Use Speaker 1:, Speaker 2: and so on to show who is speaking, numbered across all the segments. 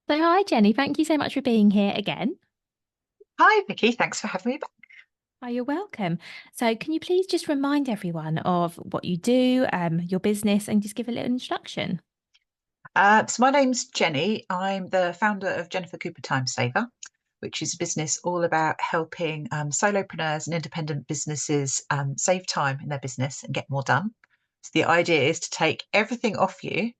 Speaker 1: So, hi, Jenny. Thank you so much for being here again.
Speaker 2: Hi, Vicky. Thanks for having me back.
Speaker 1: Oh, you're welcome. So, can you please just remind everyone of what you do, your business, and just give a little introduction?
Speaker 2: So my name's Jenny. I'm the founder of Jennifer Cooper Time Saver, which is a business all about helping solopreneurs and independent businesses save time in their business and get more done. So the idea is to take everything off you,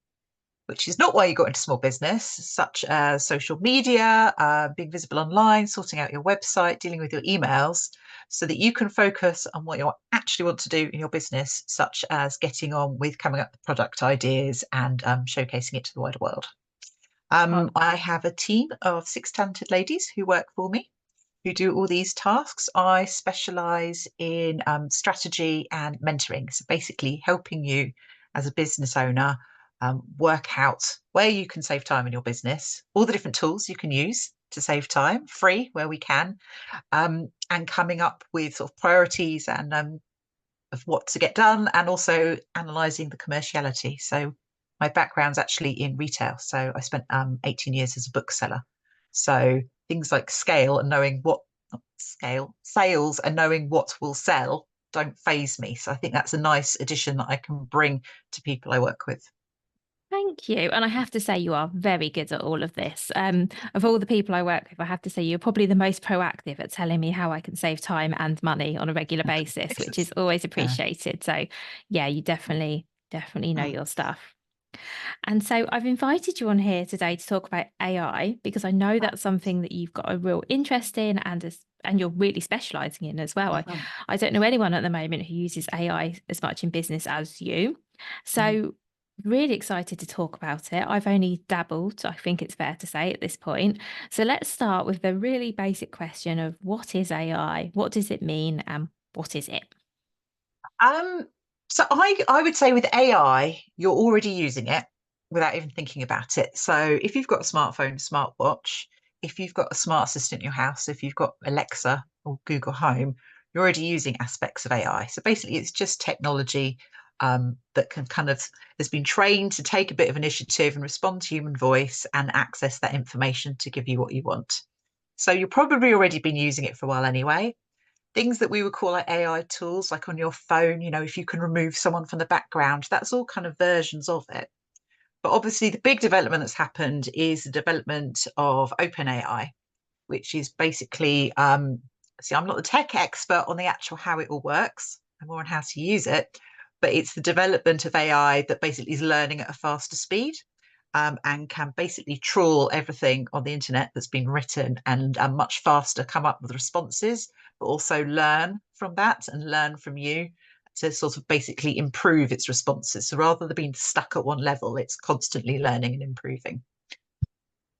Speaker 2: which is not why you got into small business, such as social media, being visible online, sorting out your website, dealing with your emails, so that you can focus on what you actually want to do in your business, such as getting on with coming up with product ideas and showcasing it to the wider world.
Speaker 1: Oh,
Speaker 2: I have a team of six talented ladies who work for me, who do all these tasks. I specialize in strategy and mentoring. So basically, helping you as a business owner work out where you can save time in your business, all the different tools you can use to save time, free where we can, and coming up with sort of priorities and of what to get done, and also analysing the commerciality. So my background's actually in retail. So I spent 18 years as a bookseller. So things like scale and knowing what not scale sales and knowing what will sell don't phase me. So I think that's a nice addition that I can bring to people I work with.
Speaker 1: thank you. And I have to say, you are very good at all of this. Of all the people I work with, I have to say you're probably the most proactive at telling me how I can save time and money on a regular basis, which is always
Speaker 2: Yeah.
Speaker 1: appreciated. So, yeah, you definitely know
Speaker 2: Mm.
Speaker 1: your stuff. And so I've invited you on here today to talk about AI because I know that's something that you've got a real interest in and you're really specializing in as well.
Speaker 2: Mhm.
Speaker 1: I don't know anyone at the moment who uses AI as much in business as you.
Speaker 2: Mhm.
Speaker 1: So really excited to talk about it. I've only dabbled, I think it's fair to say at this point. So let's start with the really basic question of what is AI? What does it mean? And what is it?
Speaker 2: Um, so I would say with AI, you're already using it without even thinking about it. So if you've got a smartphone, smartwatch, if you've got a smart assistant in your house, if you've got Alexa or Google Home, you're already using aspects of AI. So basically, it's just technology that can kind of has been trained to take a bit of initiative and respond to human voice and access that information to give you what you want. So you've probably already been using it for a while anyway. Things that we would call like AI tools, like on your phone, if you can remove someone from the background, that's all kind of versions of it. But obviously, the big development that's happened is the development of OpenAI, which is basically, see, I'm not the tech expert on the actual how it all works, I'm more on how to use it, but it's the development of AI that basically is learning at a faster speed. And can basically trawl everything on the internet that's been written and much faster come up with responses, but also learn from that and learn from you to sort of basically improve its responses. So rather than being stuck at one level, it's constantly learning and improving.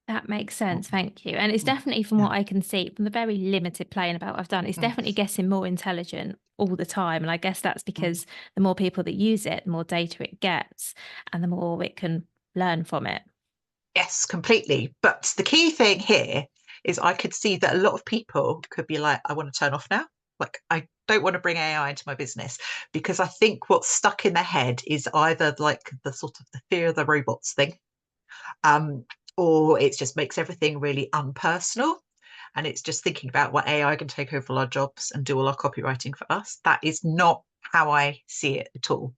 Speaker 1: That makes sense. Thank you. And it's definitely from
Speaker 2: Yeah.
Speaker 1: what I can see from the very limited playing about I've done, it's
Speaker 2: Mm,
Speaker 1: definitely getting more intelligent all the time. And I guess that's
Speaker 2: mm.
Speaker 1: because the more people that use it, the more data it gets and the more it can learn from it.
Speaker 2: Yes, completely. But the key thing here is I could see that a lot of people could be like, I want to turn off now. Like, I don't want to bring AI into my business because I think what's stuck in their head is either like the sort of the fear of the robots thing, um, or it just makes everything really unpersonal. And it's just thinking about what AI can take over all our jobs and do all our copywriting for us. That is not how I see it at all.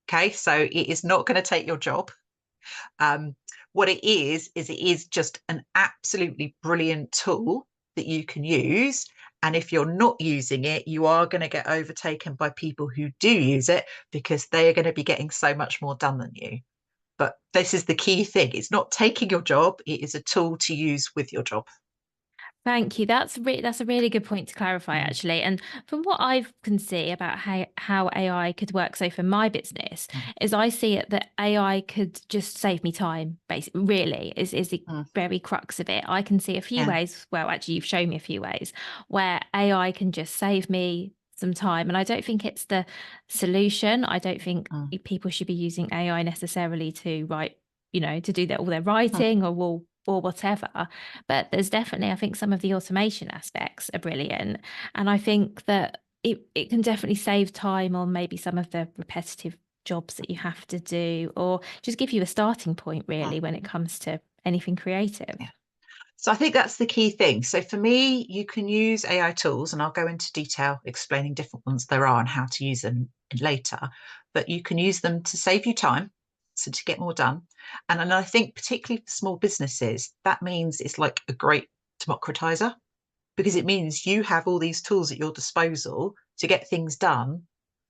Speaker 2: Okay. So it is not going to take your job. Um, what it is just an absolutely brilliant tool that you can use. And if you're not using it, you are going to get overtaken by people who do use it because they are going to be getting so much more done than you. But this is the key thing. It's not taking your job, it is a tool to use with your job.
Speaker 1: Thank you. That's a really good point to clarify,
Speaker 2: Mm,
Speaker 1: actually. And from what I can see about how AI could work, so for my business,
Speaker 2: mm,
Speaker 1: is I see it that AI could just save me time, basically, really, is the
Speaker 2: mm.
Speaker 1: very crux of it. I can see a few
Speaker 2: Yeah.
Speaker 1: ways, well, actually, you've shown me a few ways where AI can just save me some time. And I don't think it's the solution. I don't think
Speaker 2: Mm,
Speaker 1: people should be using AI necessarily to write, to do all their
Speaker 2: mm,
Speaker 1: writing or whatever. But there's definitely, I think some of the automation aspects are brilliant. And I think that it can definitely save time on maybe some of the repetitive jobs that you have to do, or just give you a starting point
Speaker 2: mm.
Speaker 1: really when it comes to anything creative?
Speaker 2: Yeah. So I think that's the key thing. So for me, you can use AI tools, and I'll go into detail explaining different ones there are and how to use them later. But you can use them to save you time, so to get more done. And I think particularly for small businesses, that means it's like a great democratizer, because it means you have all these tools at your disposal to get things done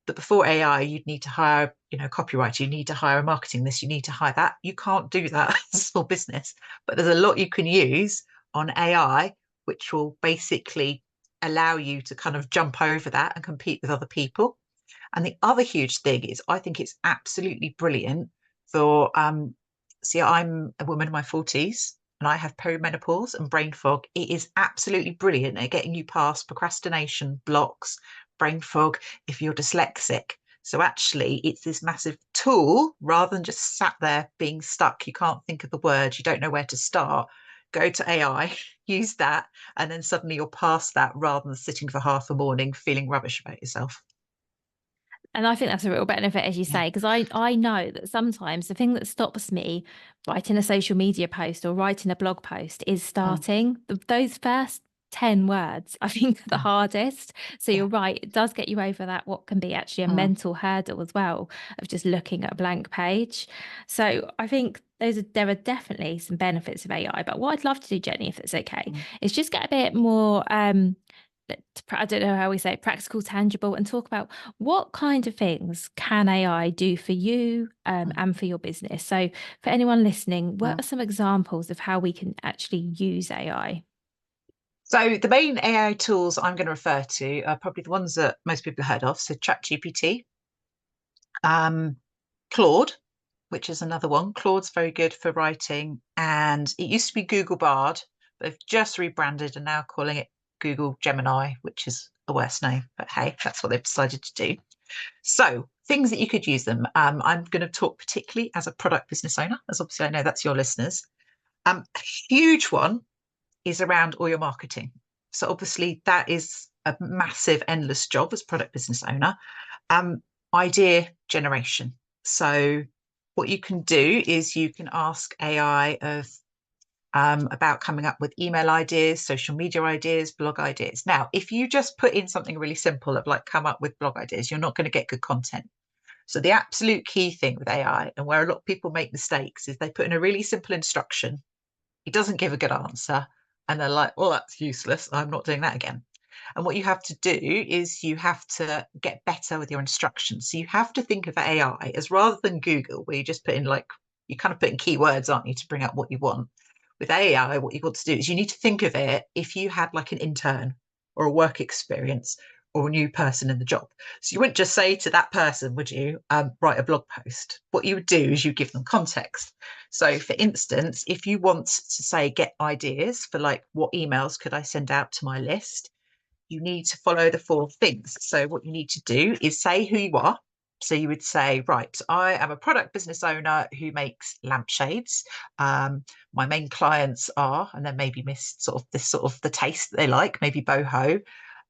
Speaker 2: that before AI, you'd need to hire, a copywriter, you need to hire a marketing this, you need to hire that. You can't do that as a small business, but there's a lot you can use on AI, which will basically allow you to kind of jump over that and compete with other people. And the other huge thing is, I think it's absolutely brilliant for, see, I'm a woman in my 40s and I have perimenopause and brain fog. It is absolutely brilliant at getting you past procrastination, blocks, brain fog, if you're dyslexic. So actually, it's this massive tool rather than just sat there being stuck. You can't think of the words, you don't know where to start. Go to AI, use that, and then suddenly you're past that rather than sitting for half the morning feeling rubbish about yourself.
Speaker 1: And I think that's a real benefit, as you
Speaker 2: Yeah.
Speaker 1: say, because I know that sometimes the thing that stops me writing a social media post or writing a blog post is
Speaker 2: Mm,
Speaker 1: starting. Those first 10 words, I think, are the
Speaker 2: mm,
Speaker 1: hardest. So
Speaker 2: yeah.
Speaker 1: you're right, it does get you over that, what can be actually a
Speaker 2: Mm,
Speaker 1: mental hurdle as well, of just looking at a blank page. So I think there are definitely some benefits of AI. But what I'd love to do, Jenny, if it's okay,
Speaker 2: mm,
Speaker 1: is just get a bit more I don't know how we say it, practical, tangible, and talk about what kind of things can AI do for you
Speaker 2: mm,
Speaker 1: and for your business. So, for anyone listening, what
Speaker 2: mm.
Speaker 1: are some examples of how we can actually use AI?
Speaker 2: So the main AI tools I'm going to refer to are probably the ones that most people have heard of. So ChatGPT, um, Claude, which is another one. Claude's very good for writing, and it used to be Google Bard, but they've just rebranded and now calling it Google Gemini, which is a worse name. But hey, that's what they've decided to do. So things that you could use them. I'm going to talk particularly as a product business owner, as obviously I know that's your listeners. A huge one is around all your marketing. So obviously that is a massive, endless job as product business owner. Um, Idea generation. So what you can do is you can ask AI of about coming up with email ideas, social media ideas, blog ideas. Now, if you just put in something really simple of like come up with blog ideas, you're not going to get good content. So the absolute key thing with AI and where a lot of people make mistakes is they put in a really simple instruction. It doesn't give a good answer. And they're like, well, that's useless. I'm not doing that again. And what you have to do is you have to get better with your instructions. So you have to think of AI as rather than Google, where you just put in like, you kind of put in keywords, aren't you, to bring up what you want. With AI, what you've got to do is you need to think of it if you had like an intern or a work experience or a new person in the job. So you wouldn't just say to that person, would you, write a blog post? What you would do is you give them context. So, for instance, if you want to say, get ideas for like what emails could I send out to my list, you need to follow the four things. So, what you need to do is say who you are. So, you would say, right, I am a product business owner who makes lampshades. My main clients are, and then maybe miss sort of this sort of the taste that they like, maybe boho.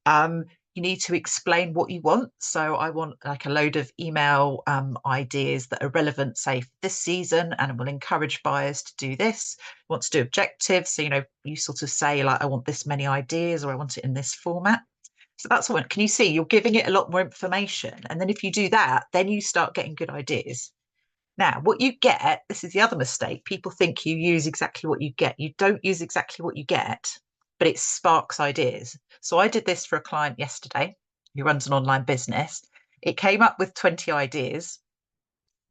Speaker 2: Um, you need to explain what you want. So I want like a load of email ideas that are relevant, say, for this season, and will encourage buyers to do this. You want to do objectives. So, you sort of say, like, I want this many ideas or I want it in this format. So that's what, can you see, you're giving it a lot more information. And then if you do that, then you start getting good ideas. Now, what you get, this is the other mistake. People think you use exactly what you get. You don't use exactly what you get, but it sparks ideas. So I did this for a client yesterday who runs an online business. It came up with 20 ideas.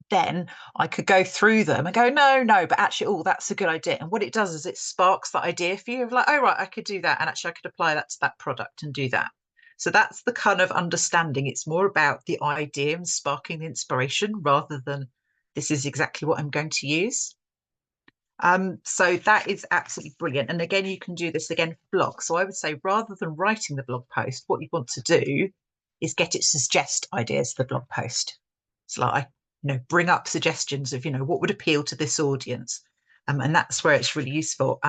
Speaker 2: Then I could go through them and go, no, no, but actually, oh, that's a good idea. And what it does is it sparks that idea for you of like, oh, right, I could do that. And actually, I could apply that to that product and do that. So that's the kind of understanding. It's more about the idea and sparking the inspiration rather than this is exactly what I'm going to use. So that is absolutely brilliant. And again, you can do this again for blog. So I would say rather than writing the blog post, what you want to do is get it to suggest ideas for the blog post. So like, bring up suggestions of, what would appeal to this audience. And that's where it's really useful.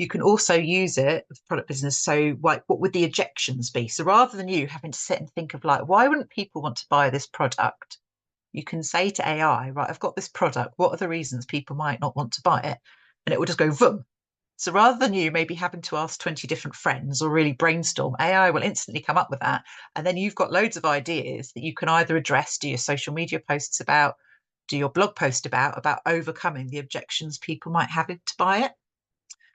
Speaker 2: You can also use it with product business. So like, what would the objections be? So rather than you having to sit and think of like, why wouldn't people want to buy this product? You can say to AI, right, I've got this product. What are the reasons people might not want to buy it? and it will just go boom. So rather than you maybe having to ask 20 different friends or really brainstorm, AI will instantly come up with that. And then you've got loads of ideas that you can either address, do your social media posts about, do your blog post about overcoming the objections people might have to buy it.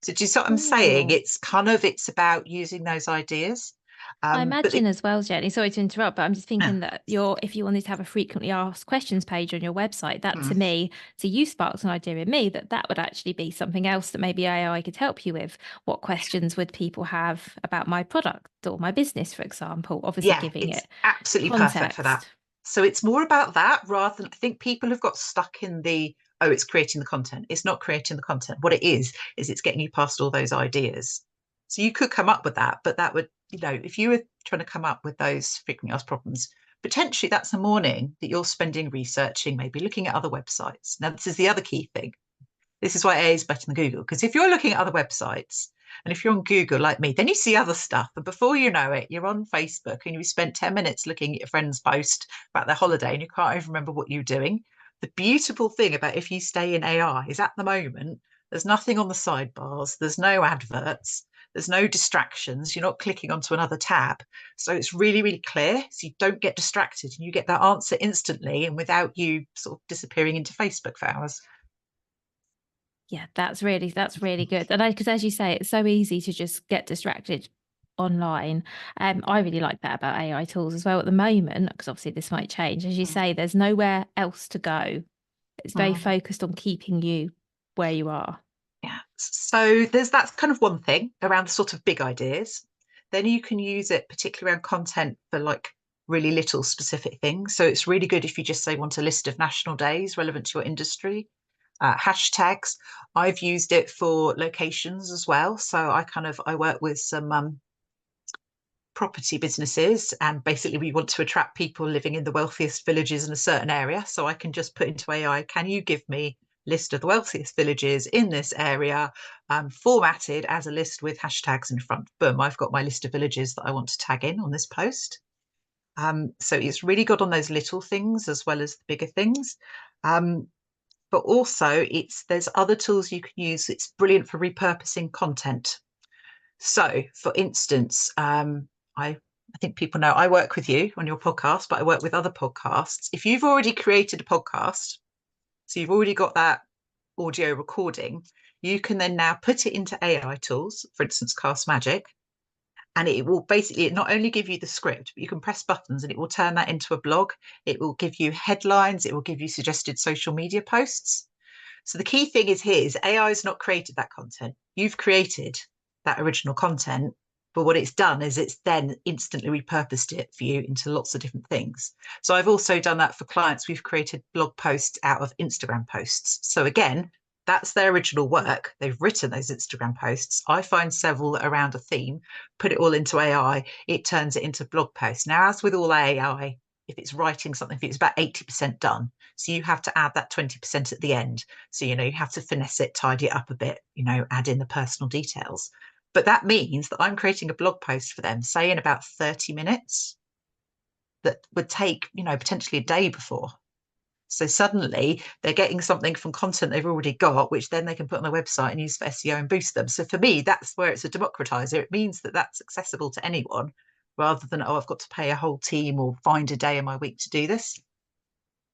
Speaker 2: So do you see what I'm saying?
Speaker 1: Oh.
Speaker 2: It's about using those ideas.
Speaker 1: I
Speaker 2: But
Speaker 1: imagine as well, Jenny, sorry to interrupt, but I'm just
Speaker 2: yeah,
Speaker 1: thinking that if you wanted to have a frequently asked questions page on your website, that to
Speaker 2: mm,
Speaker 1: me, so you sparked an idea in me that would actually be something else that maybe AI could help you with. What questions would people have about my product or my business, for example? Obviously
Speaker 2: yeah,
Speaker 1: giving
Speaker 2: it's
Speaker 1: it
Speaker 2: absolutely perfect for that.
Speaker 1: context.
Speaker 2: So it's more about that rather than I think people have got stuck in the, oh, it's creating the content. It's not creating the content. What it is it's getting you past all those ideas. So you could come up with that, but that would, if you were trying to come up with those frequently asked problems, potentially that's a morning that you're spending researching, maybe looking at other websites. Now, this is the other key thing. This is why AI is better than Google, because if you're looking at other websites and if you're on Google like me, then you see other stuff. And before you know it, you're on Facebook and you spent 10 minutes looking at your friend's post about their holiday and you can't even remember what you're doing. The beautiful thing about if you stay in AI is at the moment, there's nothing on the sidebars, there's no adverts, there's no distractions, you're not clicking onto another tab. So it's really, really clear. So you don't get distracted and you get that answer instantly and without you sort of disappearing into Facebook for hours.
Speaker 1: Yeah, that's really good. And because as you say, it's so easy to just get distracted online. I really like that about AI tools as well at the moment, because obviously this might change. As you
Speaker 2: Mm.
Speaker 1: say, there's nowhere else to go. It's very
Speaker 2: Mm.
Speaker 1: focused on keeping you where you are.
Speaker 2: Yeah. So that's kind of one thing around the sort of big ideas. Then you can use it particularly around content for like really little specific things. So it's really good if you just say want a list of national days relevant to your industry. Hashtags. I've used it for locations as well. So I work with some property businesses and basically we want to attract people living in the wealthiest villages in a certain area. So I can just put into AI, can you give me list of the wealthiest villages in this area, formatted as a list with hashtags in front. Boom, I've got my list of villages that I want to tag in on this post. So it's really good on those little things as well as the bigger things. But also there's other tools you can use. It's brilliant for repurposing content. So, for instance, I think people know I work with you on your podcast, but I work with other podcasts. If you've already created a podcast, so you've already got that audio recording, you can then now put it into AI tools, for instance, Cast Magic, and it will basically not only give you the script, but you can press buttons and it will turn that into a blog. It will give you headlines. It will give you suggested social media posts. So the key thing is here is AI has not created that content. You've created that original content, but what it's done is it's then instantly repurposed it for you into lots of different things. So I've also done that for clients. We've created blog posts out of Instagram posts. So again, that's their original work. They've written those Instagram posts. I find several around a theme, put it all into AI. It turns it into blog posts. Now, as with all AI, if it's writing something, if it's about 80% done, so you have to add that 20% at the end. So, you have to finesse it, tidy it up a bit, add in the personal details. But that means that I'm creating a blog post for them, say in about 30 minutes, that would take, potentially a day before. So suddenly they're getting something from content they've already got, which then they can put on their website and use for SEO and boost them. So for me, that's where it's a democratizer. It means that that's accessible to anyone rather than, oh, I've got to pay a whole team or find a day in my week to do this.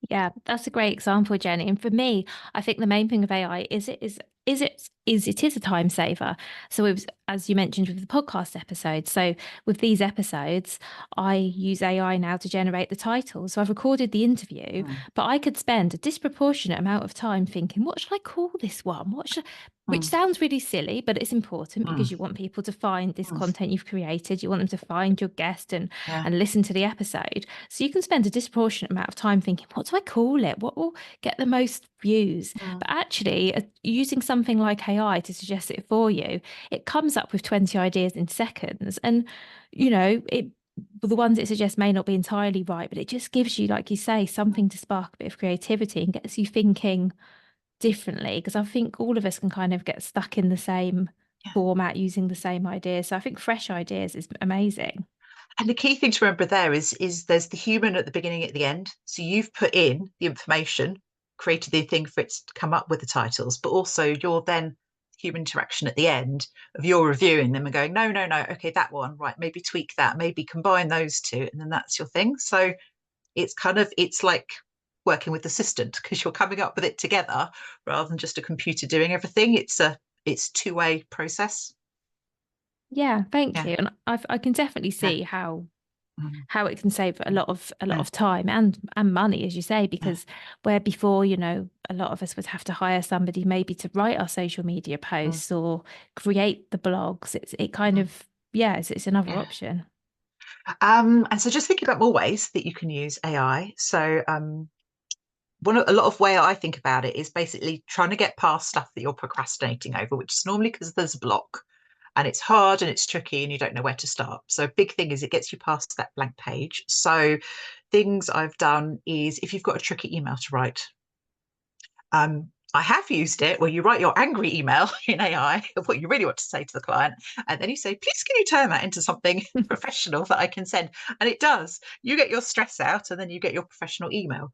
Speaker 1: Yeah, that's a great example, Jenny. And for me, I think the main thing of AI is a time saver. So it was, as you mentioned with the podcast episode. So with these episodes, I use AI now to generate the title. So I've recorded the interview,
Speaker 2: Mm,
Speaker 1: but I could spend a disproportionate amount of time thinking, what should I call this one? Which
Speaker 2: mm,
Speaker 1: sounds really silly, but it's important
Speaker 2: mm,
Speaker 1: because you want people to find this
Speaker 2: mm.
Speaker 1: content you've created. You want them to find your guest
Speaker 2: Yeah.
Speaker 1: and listen to the episode. So you can spend a disproportionate amount of time thinking, what do I call it? What will get the most views?
Speaker 2: Mm.
Speaker 1: But actually, using something like AI to suggest it for you, it comes up with 20 ideas in seconds. And, the ones it suggests may not be entirely right, but it just gives you, like you say, something to spark a bit of creativity and gets you thinking differently. Because I think all of us can kind of get stuck in the same
Speaker 2: Yeah.
Speaker 1: format using the same ideas. So I think fresh ideas is amazing.
Speaker 2: And the key thing to remember there is there's the human at the beginning, at the end. So you've put in the information, created the thing for it to come up with the titles, but also you're then human interaction at the end of your reviewing them and going, no, no, no, okay, that one, right, maybe tweak that, maybe combine those two, and then that's your thing. So it's like working with the assistant, because you're coming up with it together rather than just a computer doing everything. It's two-way process.
Speaker 1: Yeah, thank
Speaker 2: Yeah.
Speaker 1: you. And I can definitely
Speaker 2: Yeah.
Speaker 1: see
Speaker 2: Mm.
Speaker 1: how it can save a lot
Speaker 2: Yeah.
Speaker 1: of time and money, as you say,
Speaker 2: Yeah.
Speaker 1: because where before, a lot of us would have to hire somebody maybe to write our social media
Speaker 2: Mm.
Speaker 1: posts or create the blogs. It kind
Speaker 2: Mm.
Speaker 1: of, yeah, it's another
Speaker 2: Yeah.
Speaker 1: option.
Speaker 2: And so just thinking about more ways that you can use AI. So a lot of way I think about it is basically trying to get past stuff that you're procrastinating over, which is normally because there's a block and it's hard and it's tricky and you don't know where to start. So a big thing is it gets you past that blank page. So things I've done is, if you've got a tricky email to write, I have used it where you write your angry email in AI of what you really want to say to the client, and then you say, please, can you turn that into something professional that I can send? And it does. You get your stress out and then you get your professional email.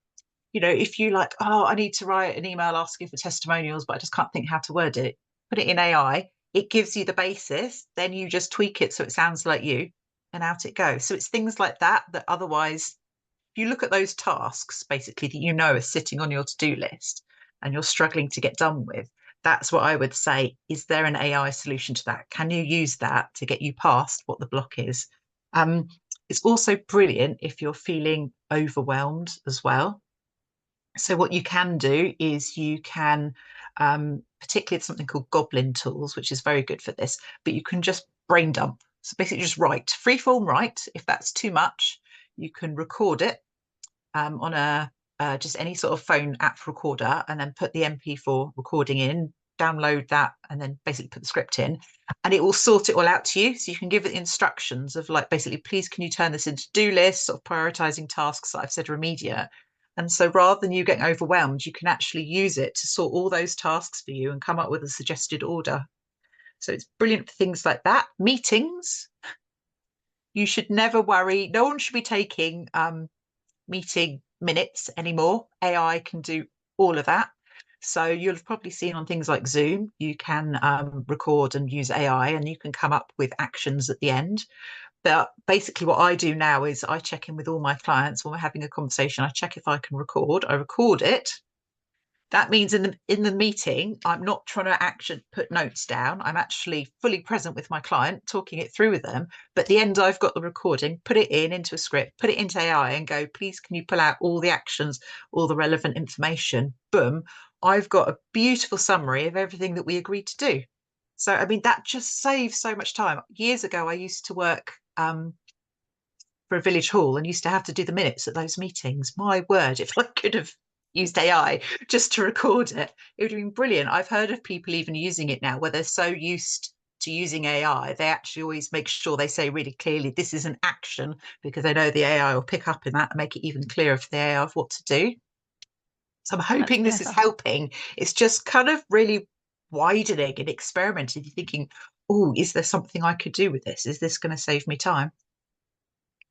Speaker 2: If you like, oh, I need to write an email asking for testimonials, but I just can't think how to word it, put it in AI. It gives you the basis. Then you just tweak it so it sounds like you, and out it goes. So it's things like that otherwise, if you look at those tasks, basically, that are sitting on your to-do list and you're struggling to get done with, that's what I would say. Is there an AI solution to that? Can you use that to get you past what the block is? Um, it's also brilliant if you're feeling overwhelmed as well. So what you can do is you can, particularly something called Goblin Tools, which is very good for this, but you can just brain dump. So basically just write, freeform write. If that's too much, you can record it on just any sort of phone app recorder, and then put the MP4 recording in, download that, and then basically put the script in, and it will sort it all out to you. So you can give it instructions of, like, basically, please can you turn this into do lists, sort of prioritizing tasks that I've said are immediate. And so rather than you getting overwhelmed, you can actually use it to sort all those tasks for you and come up with a suggested order. So it's brilliant for things like that. Meetings, you should never worry. No one should be taking meeting minutes anymore. AI can do all of that. So you'll have probably seen on things like Zoom, you can record and use AI, and you can come up with actions at the end. But basically what I do now is I check in with all my clients when we're having a conversation. I check if I can record. I record it. That means in the meeting, I'm not trying to put notes down. I'm actually fully present with my client, talking it through with them. But at the end, I've got the recording, put it into a script, put it into AI, and go, please, can you pull out all the actions, all the relevant information? Boom. I've got a beautiful summary of everything that we agreed to do. So, I mean, that just saves so much time. Years ago, I used to work for a village hall and used to have to do the minutes at those meetings. My word, if I could have used AI just to record it, it would have been brilliant. I've heard of people even using it now where they're so used to using AI, they actually always make sure they say really clearly, this is an action, because they know the AI will pick up in that and make it even clearer for the AI of what to do. So I'm
Speaker 1: That's
Speaker 2: hoping this is
Speaker 1: clever.
Speaker 2: helping. It's just kind of really widening and experimenting. You're thinking, oh, is there something I could do with this? Is this going to save me time?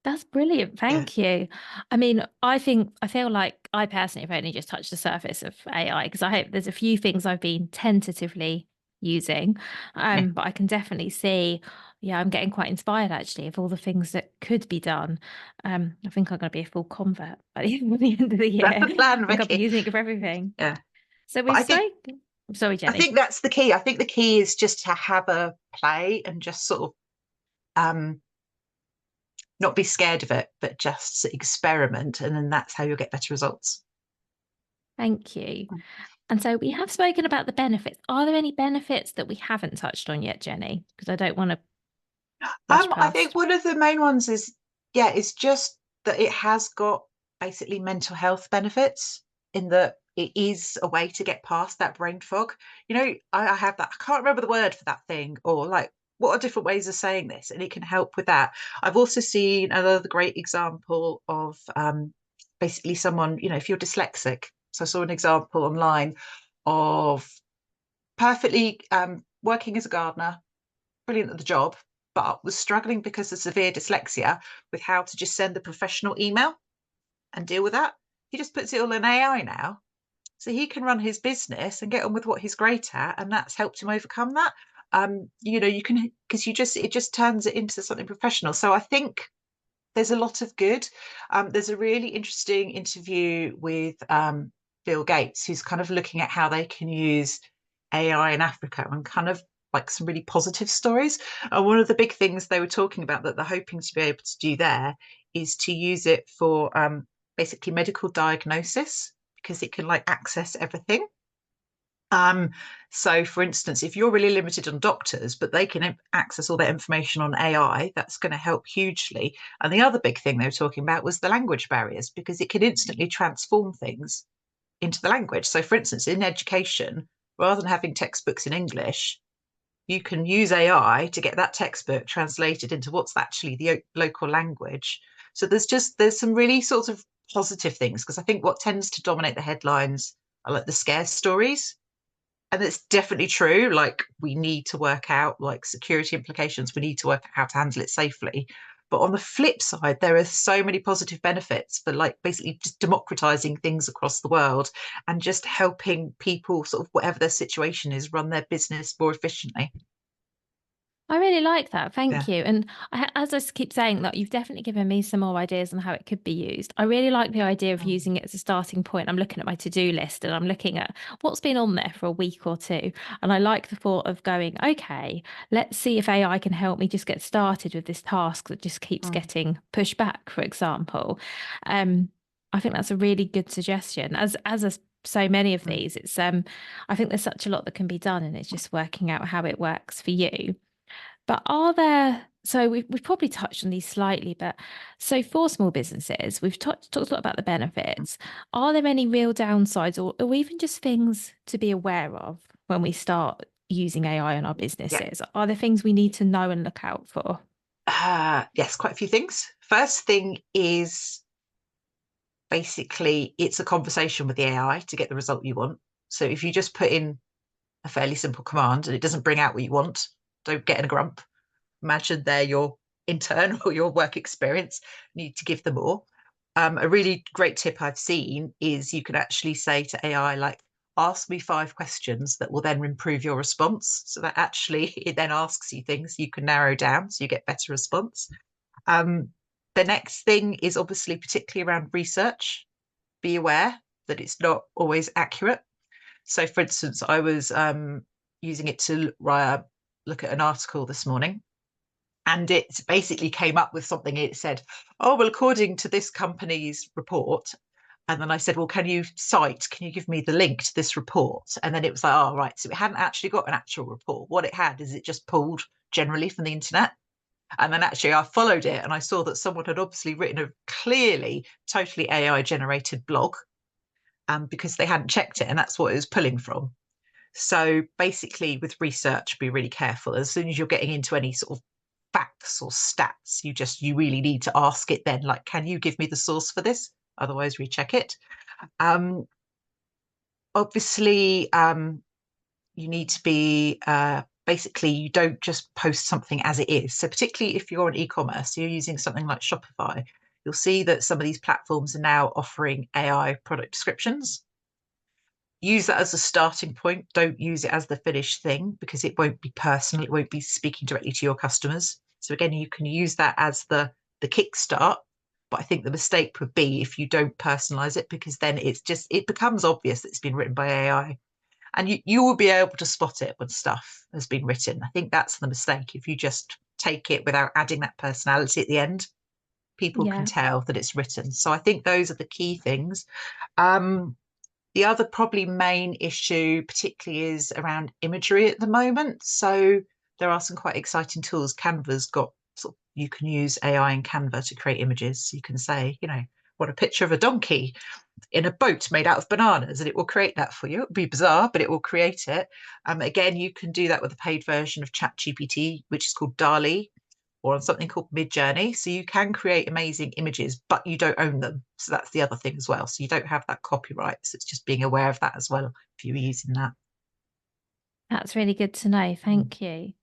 Speaker 1: That's brilliant.
Speaker 2: Yeah.
Speaker 1: Thank you. I mean, I feel like I personally have only just touched the surface of AI because I hope there's a few things I've been tentatively using.
Speaker 2: Yeah.
Speaker 1: But I can definitely see, yeah, I'm getting quite inspired actually of all the things that could be done. I think I'm going to be a full convert by the end of the year.
Speaker 2: That's the
Speaker 1: I
Speaker 2: plan,
Speaker 1: think I'll be
Speaker 2: Vicky.
Speaker 1: using it for everything.
Speaker 2: Yeah.
Speaker 1: So
Speaker 2: But
Speaker 1: we've spoken. Sorry,
Speaker 2: I
Speaker 1: Jenny.
Speaker 2: think that's the key. I think the key is just to have a play and just sort of um not be scared of it, but just experiment, and then that's how you'll get better results.
Speaker 1: Thank you. And so we have spoken about the benefits. Are there any benefits that we haven't touched on yet, Jenny? Because I don't want to rush
Speaker 2: I think
Speaker 1: past.
Speaker 2: one of the main ones is, yeah, it's just that it has got basically mental health benefits, in that it is a way to get past that brain fog. I have that. I can't remember the word for that thing, or like, what are different ways of saying this? And it can help with that. I've also seen another great example of basically someone, if you're dyslexic. So I saw an example online of perfectly working as a gardener, brilliant at the job, but was struggling because of severe dyslexia with how to just send the professional email and deal with that. He just puts it all in AI now. so he can run his business and get on with what he's great at, and that's helped him overcome that. You can, because it just turns it into something professional. So I think there's a lot of good. There's a really interesting interview with Bill Gates, who's kind of looking at how they can use AI in Africa, and kind of like some really positive stories. And one of the big things they were talking about that they're hoping to be able to do there is to use it for basically medical diagnosis, because it can like access everything. Um, so, for instance, if you're really limited on doctors, but they can access all that information on AI, that's going to help hugely. And the other big thing they were talking about was the language barriers, because it can instantly transform things into the language. So, for instance, in education, rather than having textbooks in English, you can use AI to get that textbook translated into what's actually the local language. So there's some really sort of positive things, because I think what tends to dominate the headlines are like the scare stories, and it's definitely true. Like, we need to work out like security implications, we need to work out how to handle it safely. But on the flip side, there are so many positive benefits for like basically just democratizing things across the world, and just helping people, sort of whatever their situation is, run their business more efficiently.
Speaker 1: I really like that.
Speaker 2: Yeah.
Speaker 1: Thank you. And as I keep saying, that you've definitely given me some more ideas on how it could be used. I really like the idea of
Speaker 2: Mm.
Speaker 1: using it as a starting point. I'm looking at my to-do list and I'm looking at what's been on there for a week or two. And I like the thought of going, okay, let's see if AI can help me just get started with this task that just keeps
Speaker 2: Mm.
Speaker 1: getting pushed back, for example. Um, I think that's a really good suggestion. So many of
Speaker 2: Mm.
Speaker 1: these, it's I think there's such a lot that can be done, and it's just working out how it works for you. But are there, so we've probably touched on these slightly, but so for small businesses, we've talked a lot about the benefits. Are there any real downsides, or even just things to be aware of when we start using AI in our
Speaker 2: Yeah.
Speaker 1: businesses? Are there things we need to know and look out for?
Speaker 2: Yes, quite a few things. First thing is basically it's a conversation with the AI to get the result you want. So if you just put in a fairly simple command and it doesn't bring out what you want, don't get in a grump. Imagine they're your intern or your work experience. You need to give them more. A really great tip I've seen is you can actually say to AI, like, ask me 5 questions that will then improve your response. So that actually it then asks you things you can narrow down so you get better response. Um, the next thing is obviously particularly around research. Be aware that it's not always accurate. So, for instance, I was using it to look at an article this morning, and it basically came up with something. It said, "Oh, well, according to this company's report." And then I said, "Well, can you give me the link to this report?" And then it was like, "Oh, right." So it hadn't actually got an actual report. What it had is it just pulled generally from the internet. And then actually I followed it and I saw that someone had obviously written a clearly totally AI generated blog, because they hadn't checked it, and that's what it was pulling from. So basically, with research, be really careful. As soon as you're getting into any sort of facts or stats, you really need to ask it then, like, can you give me the source for this? Otherwise, recheck it. Um, Obviously, you need to be basically, you don't just post something as it is. So particularly if you're on e-commerce, you're using something like Shopify, you'll see that some of these platforms are now offering AI product descriptions. Use that as a starting point. Don't use it as the finished thing, because it won't be personal. It won't be speaking directly to your customers. So again, you can use that as the kickstart. But I think the mistake would be if you don't personalize it, because then it becomes obvious that it's been written by AI, and you will be able to spot it when stuff has been written. I think that's the mistake. If you just take it without adding that personality at the end, people can
Speaker 1: Yeah.
Speaker 2: tell that it's written. So I think those are the key things. Um, the other probably main issue, particularly, is around imagery at the moment. So there are some quite exciting tools. Canva's got you can use AI in Canva to create images. So you can say, what a picture of a donkey in a boat made out of bananas, and it will create that for you. It'll be bizarre, but it will create it. Again, you can do that with a paid version of ChatGPT, which is called DALL-E, or on something called Midjourney. So you can create amazing images, but you don't own them. So that's the other thing as well. So you don't have that copyright. So it's just being aware of that as well if you were using that.
Speaker 1: That's really good to know.
Speaker 2: Mm.
Speaker 1: Thank you.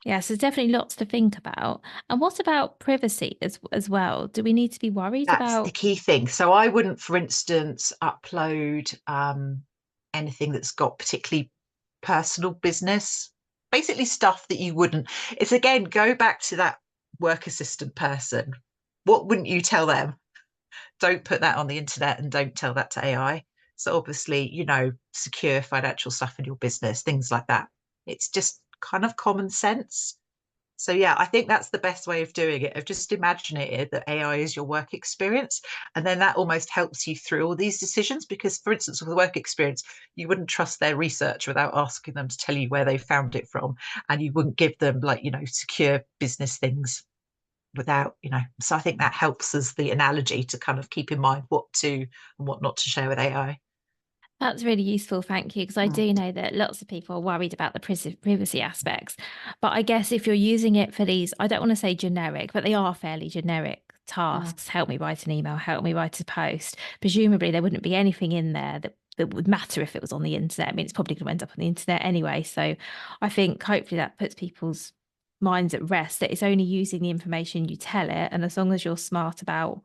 Speaker 1: Yes, there's definitely lots to think about. And what about privacy as well? Do we need to be worried
Speaker 2: That's the
Speaker 1: about?
Speaker 2: key thing. So I wouldn't, for instance, upload. anything that's got particularly personal business, basically stuff that you wouldn't. It's again, go back to that work assistant person. What wouldn't you tell them? Don't put that on the internet and don't tell that to AI. So obviously, secure financial stuff in your business, things like that. It's just kind of common sense. So yeah, I think that's the best way of doing it, of just imagining it that AI is your work experience. And then that almost helps you through all these decisions. Because for instance, with the work experience, you wouldn't trust their research without asking them to tell you where they found it from. And you wouldn't give them secure business things without. So I think that helps as the analogy to kind of keep in mind what to and what not to share with AI.
Speaker 1: That's really useful, thank you, because I
Speaker 2: Mm.
Speaker 1: do know that lots of people are worried about the privacy aspects. But I guess if you're using it for these, I don't want to say generic, but they are fairly generic
Speaker 2: Mm.
Speaker 1: tasks. Help me write an email, help me write a post. Presumably, there wouldn't be anything in there that would matter if it was on the internet. I mean, it's probably going to end up on the internet anyway. So I think hopefully that puts people's minds at rest that it's only using the information you tell it. And as long as you're smart about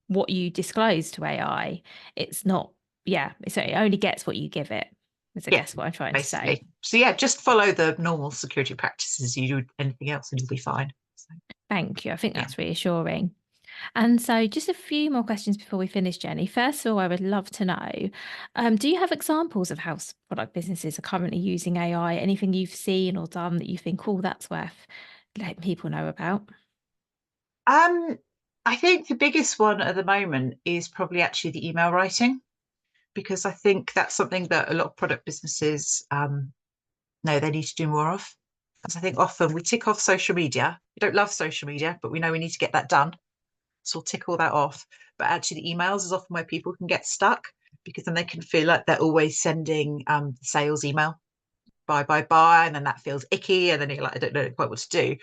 Speaker 1: what you disclose to AI, it's not, yeah, so it only gets what you give it, is I
Speaker 2: Yeah,
Speaker 1: guess what I'm trying to say.
Speaker 2: basically. So yeah, just follow the normal security practices you do anything else and you'll be fine. So,
Speaker 1: Thank you. I think
Speaker 2: yeah.
Speaker 1: that's reassuring. And so, just a few more questions before we finish, Jenny. First of all, I would love to know, do you have examples of how product businesses are currently using AI? Anything you've seen or done that you think, oh, that's worth letting people know about?
Speaker 2: I think the biggest one at the moment is probably actually the email writing, because I think that's something that a lot of product businesses know they need to do more of. Because I think often we tick off social media. We don't love social media, but we know we need to get that done. So we'll tick all that off. But actually, the emails is often where people can get stuck, because then they can feel like they're always sending sales email, buy, and then that feels icky, and then you're like, I don't know quite what to do.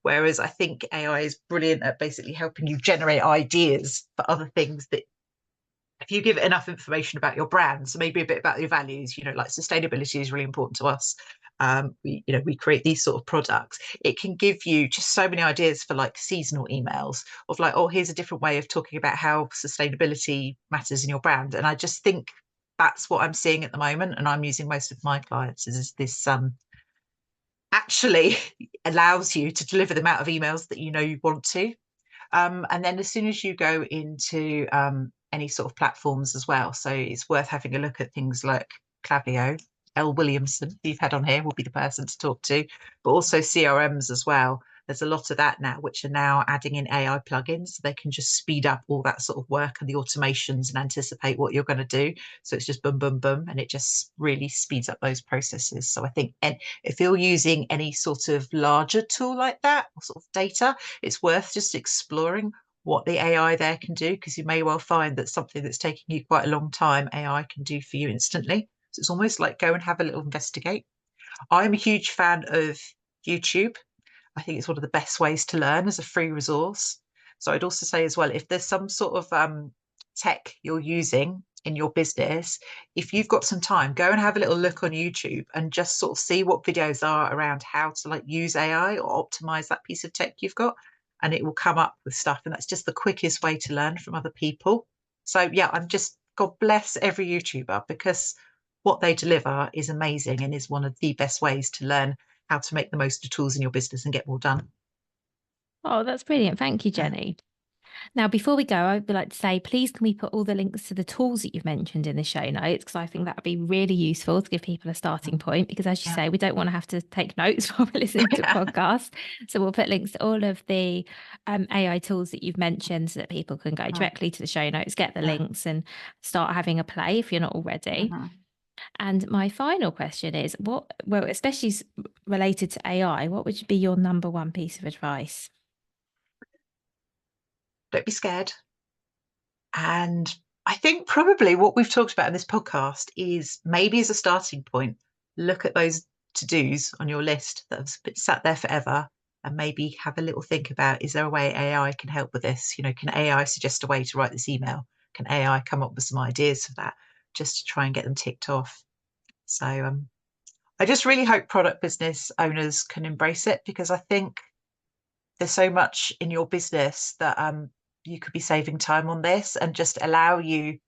Speaker 2: Whereas I think AI is brilliant at basically helping you generate ideas for other things that, if you give it enough information about your brand, so maybe a bit about your values, like sustainability is really important to us. We create these sort of products. It can give you just so many ideas for like seasonal emails of like, oh, here's a different way of talking about how sustainability matters in your brand. And I just think that's what I'm seeing at the moment, and I'm using most of my clients is this actually allows you to deliver the amount of emails that you want to. And then as soon as you go into any sort of platforms as well, so it's worth having a look at things like Klaviyo. Elle Williamson, who you've had on here, will be the person to talk to, but also CRMs as well. There's a lot of that now, which are now adding in AI plugins, so they can just speed up all that sort of work and the automations and anticipate what you're going to do. So it's just boom, boom, boom, and it just really speeds up those processes. So I think, and if you're using any sort of larger tool like that, or sort of data, it's worth just exploring what the AI there can do, because you may well find that something that's taking you quite a long time, AI can do for you instantly. So it's almost like go and have a little investigate. I'm a huge fan of YouTube. I think it's one of the best ways to learn as a free resource. So I'd also say as well, if there's some sort of tech you're using in your business, if you've got some time, go and have a little look on YouTube and just sort of see what videos are around how to like use AI or optimize that piece of tech you've got. And it will come up with stuff. And that's just the quickest way to learn from other people. So yeah, I'm just, God bless every YouTuber, because what they deliver is amazing and is one of the best ways to learn how to make the most of tools in your business and get more done.
Speaker 1: Oh, that's brilliant. Thank you, Jenny. Now, before we go, I would like to say, please can we put all the links to the tools that you've mentioned in the show notes? Because I think that would be really useful to give people a starting point. Because as you
Speaker 2: Yeah.
Speaker 1: say, we don't want to have to take notes while we're listening to a podcast. So we'll put links to all of the AI tools that you've mentioned so that people can go directly to the show notes, get the links and start having a play if you're not already. And my final question is well, especially related to AI, what would be your number one piece of advice?
Speaker 2: Don't be scared. And I think probably what we've talked about in this podcast is maybe as a starting point, look at those to dos on your list that have been sat there forever, and maybe have a little think about, is there a way AI can help with this? Can AI suggest a way to write this email? Can AI come up with some ideas for that, just to try and get them ticked off? So I just really hope product business owners can embrace it, because I think there's so much in your business that you could be saving time on this and just allow you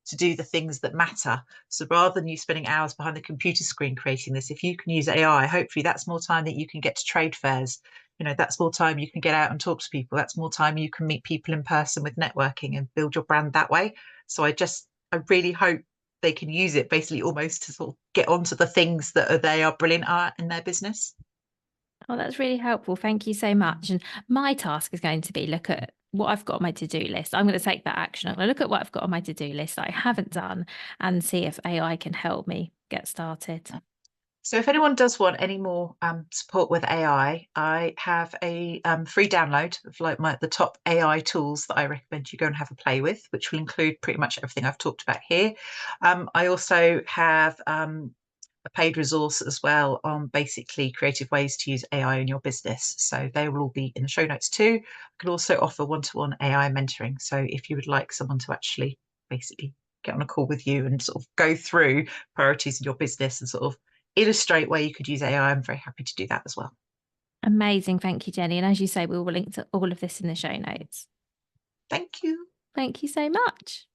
Speaker 2: to do the things that matter. So rather than you spending hours behind the computer screen creating this, if you can use AI, hopefully that's more time that you can get to trade fairs. That's more time you can get out and talk to people. That's more time you can meet people in person with networking and build your brand that way. So I really hope they can use it basically almost to sort of get onto the things that they are brilliant at in their business.
Speaker 1: Oh, that's really helpful. Thank you so much. And my task is going to be look at what I've got on my to-do list. I'm going to take that action. I'm going to look at what I've got on my to-do list that I haven't done and see if AI can help me get started.
Speaker 2: So if anyone does want any more support with I have a free download of like the top AI tools that I recommend you go and have a play with, which will include pretty much everything I've talked about here. I also have a paid resource as well on basically creative ways to use AI in your business. So they will all be in the show notes too. I can also offer one-to-one AI mentoring. So if you would like someone to actually basically get on a call with you and sort of go through priorities in your business and sort of illustrate where you could use AI, I'm very happy to do that as well.
Speaker 1: Amazing. Thank you, Jenny. And as you say, we will link to all of this in the show notes.
Speaker 2: Thank you.
Speaker 1: Thank you so much.